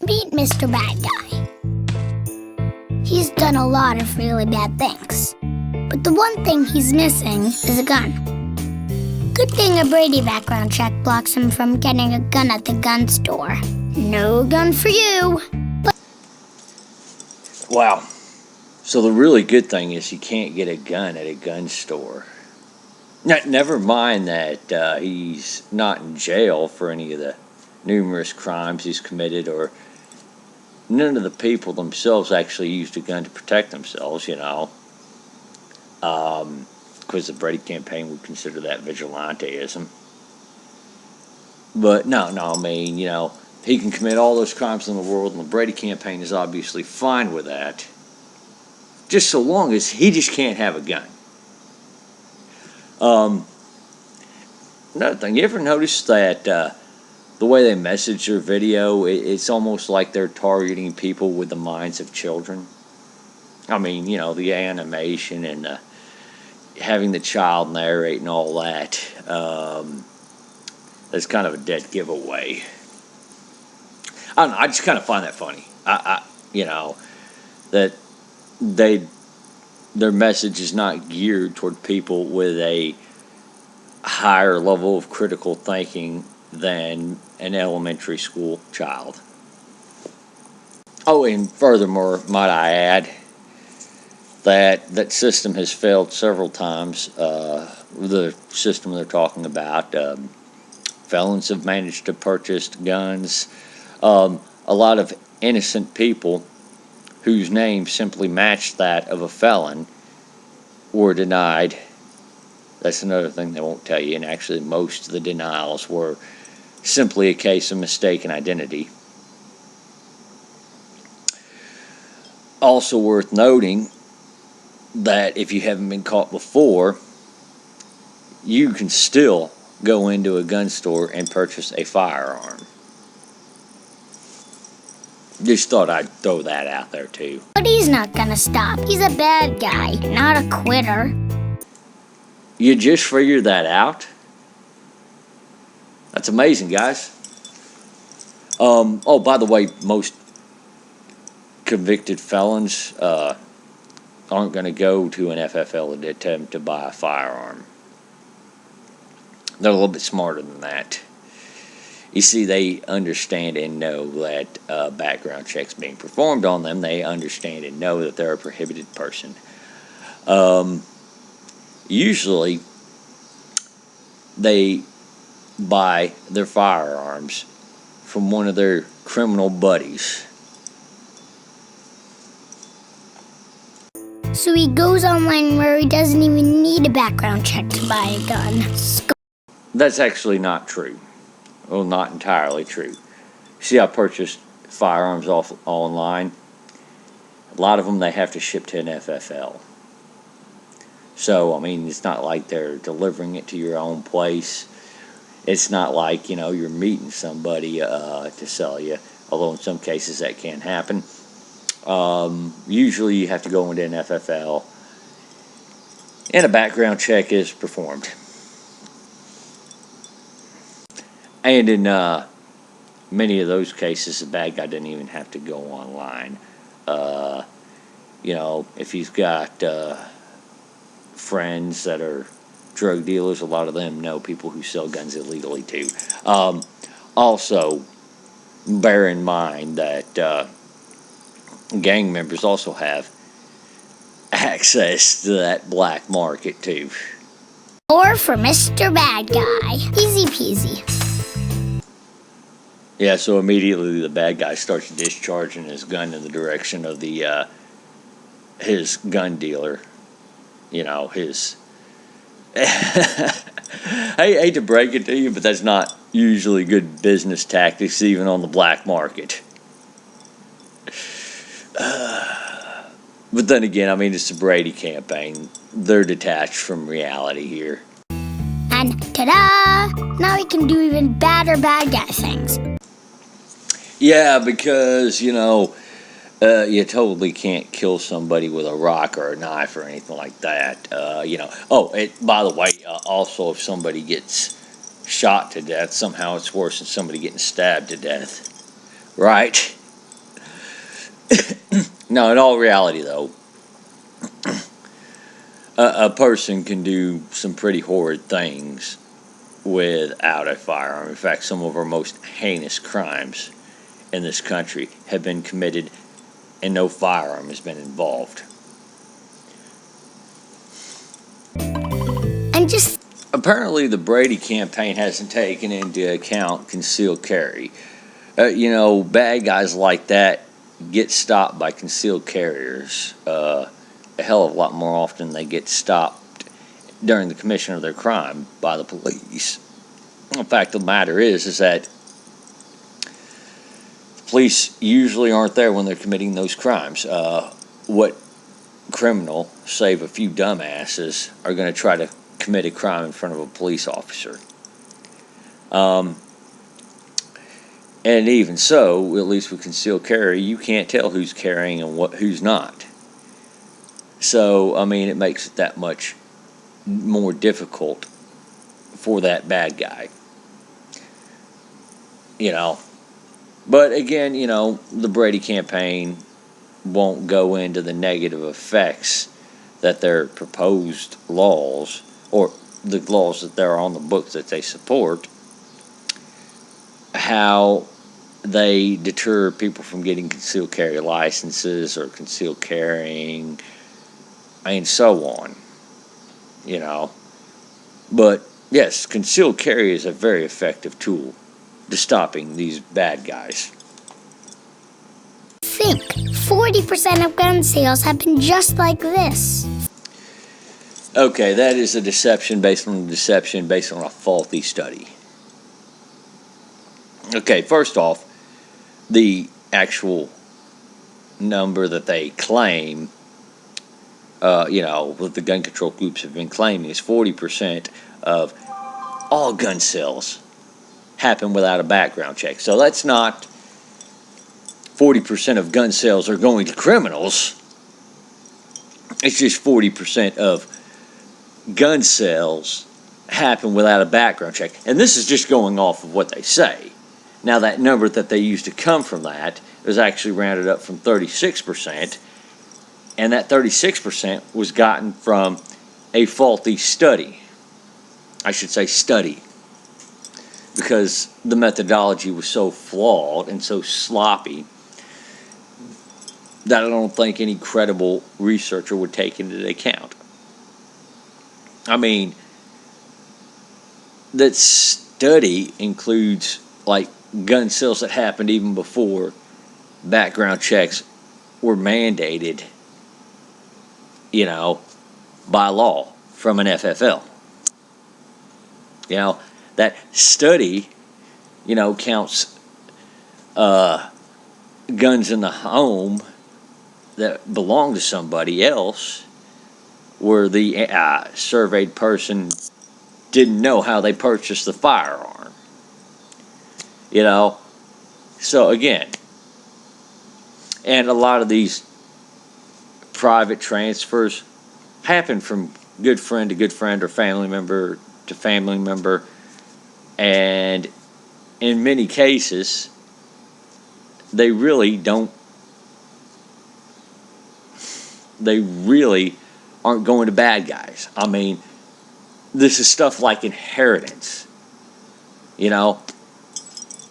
Meet Mr. Bad Guy. He's done a lot of really bad things, but the one thing he's missing is a gun. Good thing a Brady background check blocks him from getting a gun at the gun store. No gun for you. Wow. So the really good thing is you can't get a gun at a gun store. Never mind that he's not in jail for any of the numerous crimes he's committed, or none of the people themselves actually used a gun to protect themselves, because the Brady campaign would consider that vigilanteism. But no, I mean, he can commit all those crimes in the world, and the Brady campaign is obviously fine with that, just so long as he just can't have a gun. Another thing, you ever notice that the way they message their video, it's almost like they're targeting people with the minds of children? I mean, the animation and having the child narrate and all that, that's kind of a dead giveaway. I don't know, I just kind of find that funny. That their message is not geared toward people with a higher level of critical thinking than an elementary school child. Oh, and furthermore, might I add, that system has failed several times. The system they're talking about, felons have managed to purchase guns. A lot of innocent people whose names simply matched that of a felon were denied. That's another thing they won't tell you, and actually most of the denials were simply a case of mistaken identity. Also worth noting that if you haven't been caught before, you can still go into a gun store and purchase a firearm. Just thought I'd throw that out there too. But he's not gonna stop. He's a bad guy, not a quitter. You just figured that out? That's amazing, guys. Oh, by the way, most convicted felons aren't going to go to an FFL and attempt to buy a firearm. They're a little bit smarter than that. You see, they understand and know that background checks being performed on them. They understand and know that they're a prohibited person. Usually, they buy their firearms from one of their criminal buddies. So he goes online where he doesn't even need a background check to buy a gun. That's actually not true. Well, not entirely true. See, I purchased firearms off online. A lot of them they have to ship to an FFL. So, I mean, it's not like they're delivering it to your own place. It's not like, you're meeting somebody to sell you, although in some cases that can happen. Usually you have to go into an FFL, and a background check is performed. And in many of those cases, the bad guy doesn't even have to go online. If he's got friends that are drug dealers, a lot of them know people who sell guns illegally too. Also, bear in mind that gang members also have access to that black market too. Or for Mr. Bad Guy. Easy peasy. Yeah, so immediately the bad guy starts discharging his gun in the direction of his gun dealer. His... I hate to break it to you, but that's not usually good business tactics, even on the black market. But then again, I mean, it's the Brady campaign. They're detached from reality here. And ta-da! Now he can do even badder bad guy things. Yeah, because, you totally can't kill somebody with a rock or a knife or anything like that. By the way, also if somebody gets shot to death, somehow it's worse than somebody getting stabbed to death. Right? Now, in all reality, though, a person can do some pretty horrid things without a firearm. In fact, some of our most heinous crimes in this country have been committed and no firearm has been involved. And just Apparently, the Brady campaign hasn't taken into account concealed carry. Bad guys like that get stopped by concealed carriers a hell of a lot more often than they get stopped during the commission of their crime by the police. The fact of the matter is that the police usually aren't there when they're committing those crimes. What criminal, save a few dumbasses, are going to try to commit a crime in front of a police officer? And even so, at least with concealed carry, you can't tell who's carrying and who's not. So, it makes it that much more difficult for that bad guy. But again, the Brady campaign won't go into the negative effects that their proposed laws, or the laws that they're on the books that they support, how they deter people from getting concealed carry licenses or concealed carrying, and so on. But yes, concealed carry is a very effective tool to stopping these bad guys. think 40% of gun sales have been just like this. Okay, that is a deception based on a faulty study. Okay, first off, the actual number that they claim, what the gun control groups have been claiming, is 40% of all gun sales happen without a background check. So that's not 40% of gun sales are going to criminals. It's just 40% of gun sales happen without a background check. And this is just going off of what they say. Now, that number that they used to come from that was actually rounded up from 36%, and that 36% was gotten from a faulty study. I should say study, because the methodology was so flawed and so sloppy that I don't think any credible researcher would take it into account. That study includes, gun sales that happened even before background checks were mandated, by law from an FFL. That study, counts guns in the home that belong to somebody else, where the surveyed person didn't know how they purchased the firearm. So again, and a lot of these private transfers happen from good friend to good friend or family member to family member, and in many cases they really aren't going to bad guys. This is stuff like inheritance.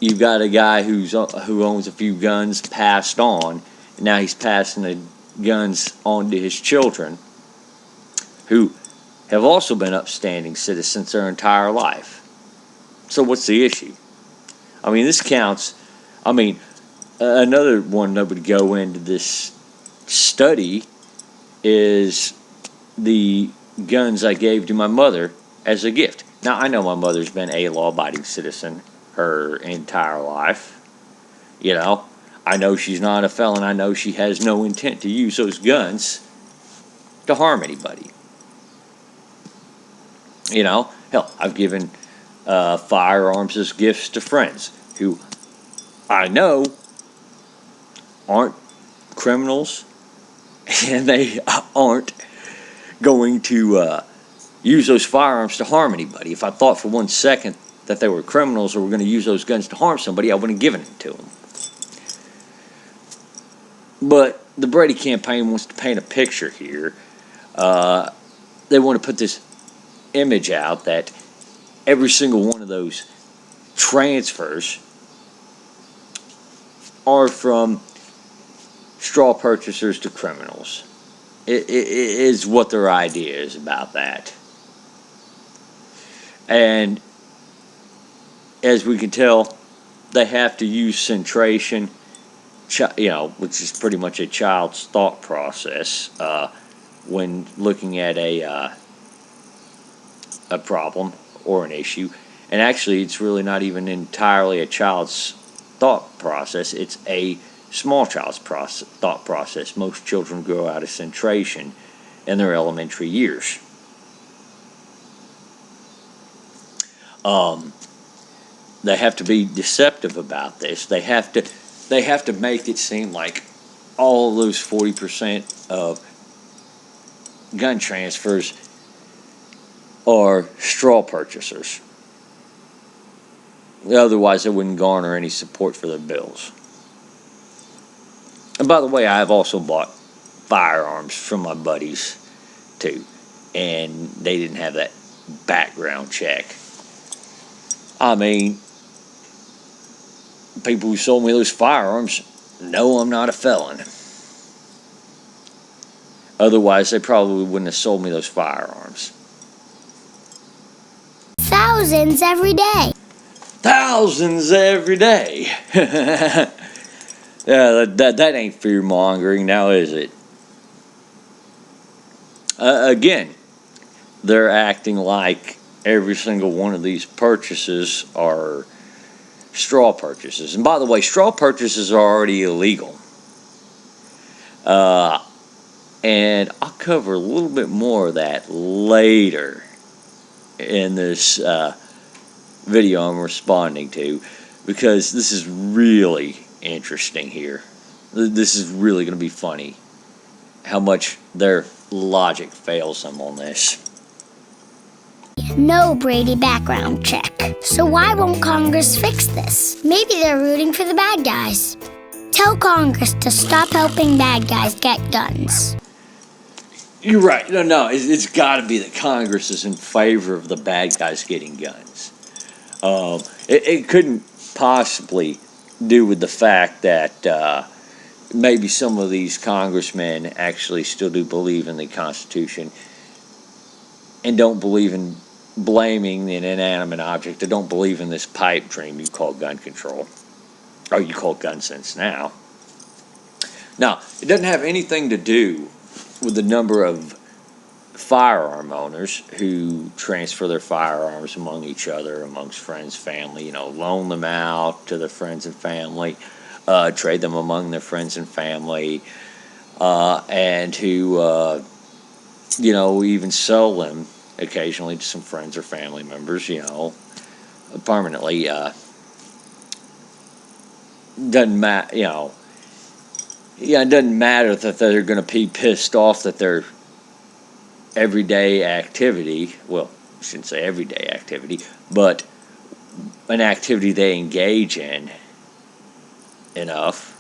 You've got a guy who owns a few guns passed on, and now he's passing the guns on to his children, who have also been upstanding citizens their entire life. So what's the issue? This counts. Another one that would go into this study is the guns I gave to my mother as a gift. Now, I know my mother's been a law-abiding citizen her entire life. I know she's not a felon. I know she has no intent to use those guns to harm anybody. Hell, I've given firearms as gifts to friends who I know aren't criminals, and they aren't going to use those firearms to harm anybody. If I thought for 1 second that they were criminals or were going to use those guns to harm somebody, I wouldn't have given them to them. But the Brady campaign wants to paint a picture here. They want to put this image out that every single one of those transfers are from straw purchasers to criminals. It is what their idea is about that. And as we can tell, they have to use centration, which is pretty much a child's thought process when looking at a problem or an issue. And actually, it's really not even entirely a child's thought process. It's a small child's thought process. Most children grow out of centration in their elementary years. They have to be deceptive about this. They have to make it seem like all of those 40% of gun transfers are straw purchasers. Otherwise, they wouldn't garner any support for their bills. And by the way, I have also bought firearms from my buddies too, and they didn't have that background check. I mean, people who sold me those firearms know I'm not a felon. Otherwise, they probably wouldn't have sold me those firearms. Thousands every day. Thousands every day. Yeah, that ain't fear mongering now, is it? Again, they're acting like every single one of these purchases are straw purchases. And by the way, straw purchases are already illegal. And I'll cover a little bit more of that later in this video I'm responding to, because this is really interesting here. This is really going to be funny how much their logic fails them on this. No Brady background check. So why won't Congress fix this? Maybe they're rooting for the bad guys. Tell Congress to stop helping bad guys get guns. You're right. No, it's got to be that Congress is in favor of the bad guys getting guns. It couldn't possibly do with the fact that maybe some of these congressmen actually still do believe in the Constitution and don't believe in blaming an inanimate object. They don't believe in this pipe dream you call gun control, or you call gun sense now. Now, it doesn't have anything to do with the number of firearm owners who transfer their firearms among each other, amongst friends, family, loan them out to their friends and family, trade them among their friends and family, and who, even sell them occasionally to some friends or family members, permanently. Doesn't matter, it doesn't matter that they're going to be pissed off that their everyday activity, well, I shouldn't say everyday activity, but an activity they engage in enough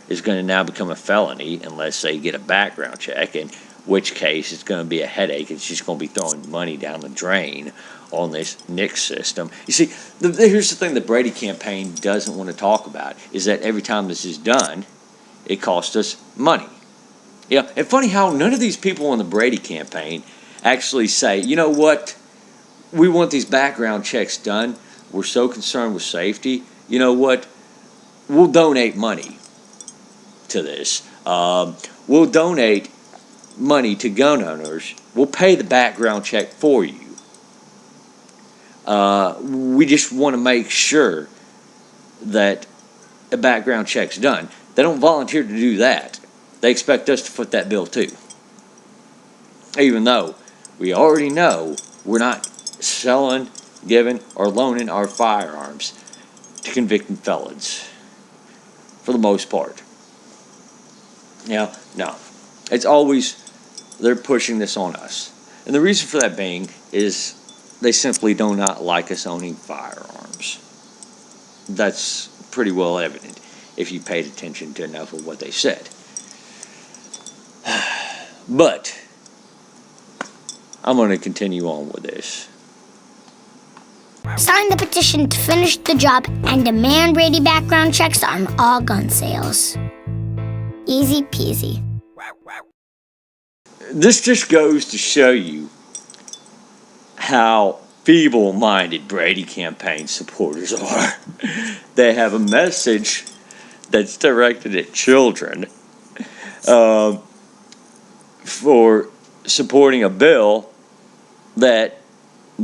is going to now become a felony unless they get a background check, in which case it's going to be a headache. It's just going to be throwing money down the drain on this NICS system. You see, here's the thing the Brady campaign doesn't want to talk about, is that every time this is done, it costs us money. Yeah, and funny how none of these people on the Brady campaign actually say, you know what, we want these background checks done. We're so concerned with safety. You know what, we'll donate money to this. We'll donate money to gun owners. We'll pay the background check for you. We just want to make sure that a background check's done. They don't volunteer to do that. They expect us to foot that bill too. Even though we already know we're not selling, giving, or loaning our firearms to convicted felons, for the most part. No. It's always, they're pushing this on us. And the reason for that being is they simply do not like us owning firearms. That's pretty well evident if you paid attention to enough of what they said. But I'm going to continue on with this. Sign the petition to finish the job and demand Brady background checks on all gun sales. Easy peasy. This just goes to show you how feeble-minded Brady campaign supporters are. They have a message that's directed at children for supporting a bill that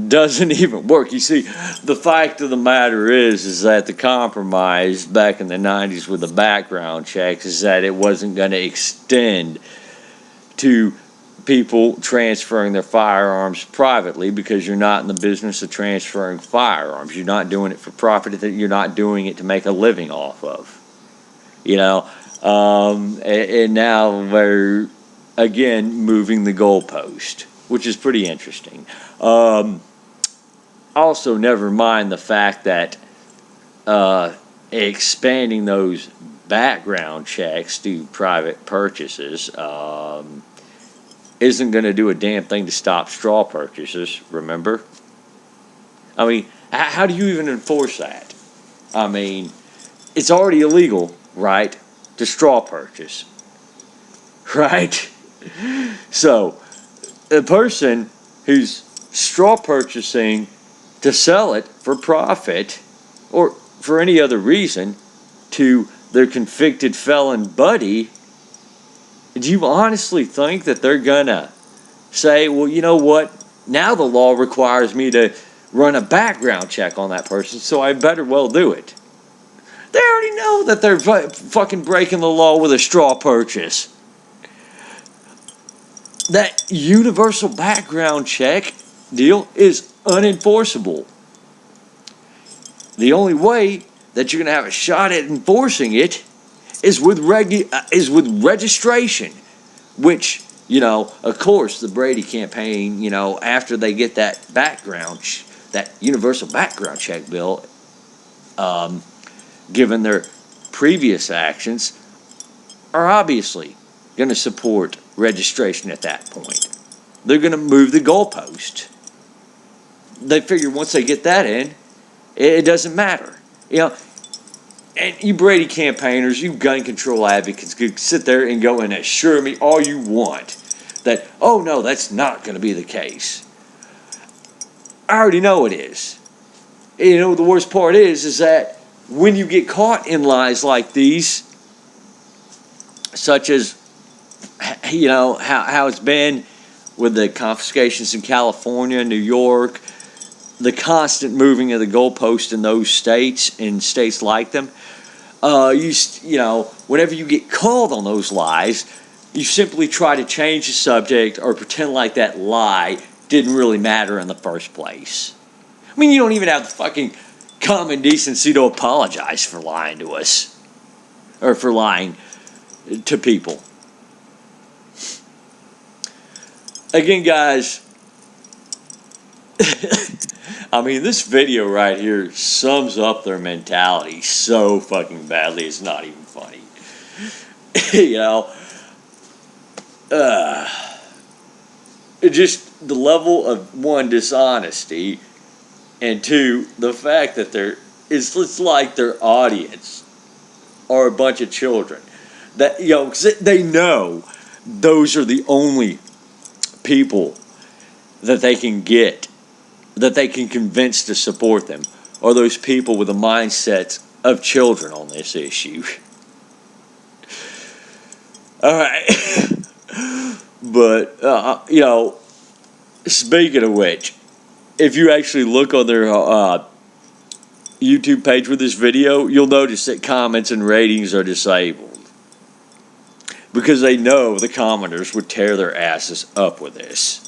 doesn't even work. You see, the fact of the matter is that the compromise back in the 90s with the background checks is that it wasn't going to extend to people transferring their firearms privately, because you're not in the business of transferring firearms. You're not doing it for profit. You're not doing it to make a living off of. And now they're, again, moving the goalpost, which is pretty interesting. Also, never mind the fact that expanding those background checks to private purchases isn't going to do a damn thing to stop straw purchases, remember? I mean, how do you even enforce that? I mean, it's already illegal, right, to straw purchase, right? So, a person who's straw purchasing to sell it for profit or for any other reason to their convicted felon buddy, do you honestly think that they're gonna say, well, you know what, now the law requires me to run a background check on that person, so I better well do it? They already know that they're fucking breaking the law with a straw purchase. That universal background check deal is unenforceable. The only way that you're going to have a shot at enforcing it is with registration, which, of course, the Brady campaign, after they get that that universal background check bill, given their previous actions, are obviously going to support registration at that point. They're going to move the goalpost. They figure once they get that in, it doesn't matter. And you Brady campaigners, you gun control advocates could sit there and go and assure me all you want that, oh no, that's not going to be the case. I already know it is. The worst part is that when you get caught in lies like these, such as, how it's been with the confiscations in California, New York, the constant moving of the goalpost in those states and states like them, whenever you get called on those lies, you simply try to change the subject or pretend like that lie didn't really matter in the first place. I mean, you don't even have the fucking common decency to apologize for lying to us or for lying to people. Again, guys, I mean, this video right here sums up their mentality so fucking badly, it's not even funny. Just the level of, one, dishonesty, and two, the fact that it's like their audience are a bunch of children. That, 'cause they know those are the only people that they can get, that they can convince to support them, are those people with the mindsets of children on this issue. All right. But, speaking of which, if you actually look on their YouTube page with this video, you'll notice that comments and ratings are disabled, because they know the commenters would tear their asses up with this.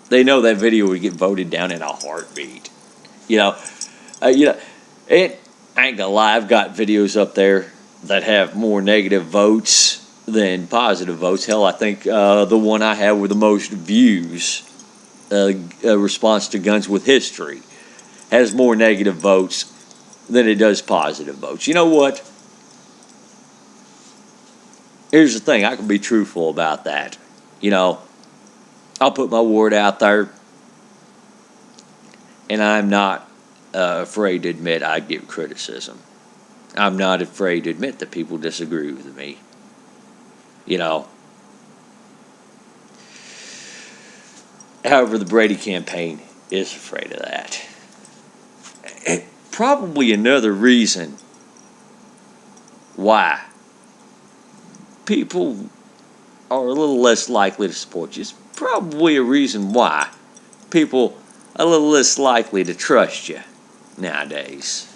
They know that video would get voted down in a heartbeat. And I ain't gonna lie, I've got videos up there that have more negative votes than positive votes. Hell, I think the one I have with the most views, a response to guns with history, has more negative votes than it does positive votes. You know what? Here's the thing, I can be truthful about that. You know, I'll put my word out there, and I'm not afraid to admit I get criticism. I'm not afraid to admit that people disagree with me. You know, however, the Brady campaign is afraid of that. And probably another reason why people are a little less likely to support you. It's probably a reason why people are a little less likely to trust you nowadays.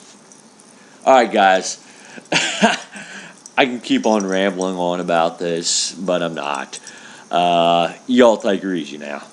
All right, guys. I can keep on rambling on about this, but I'm not. Y'all take her easy now.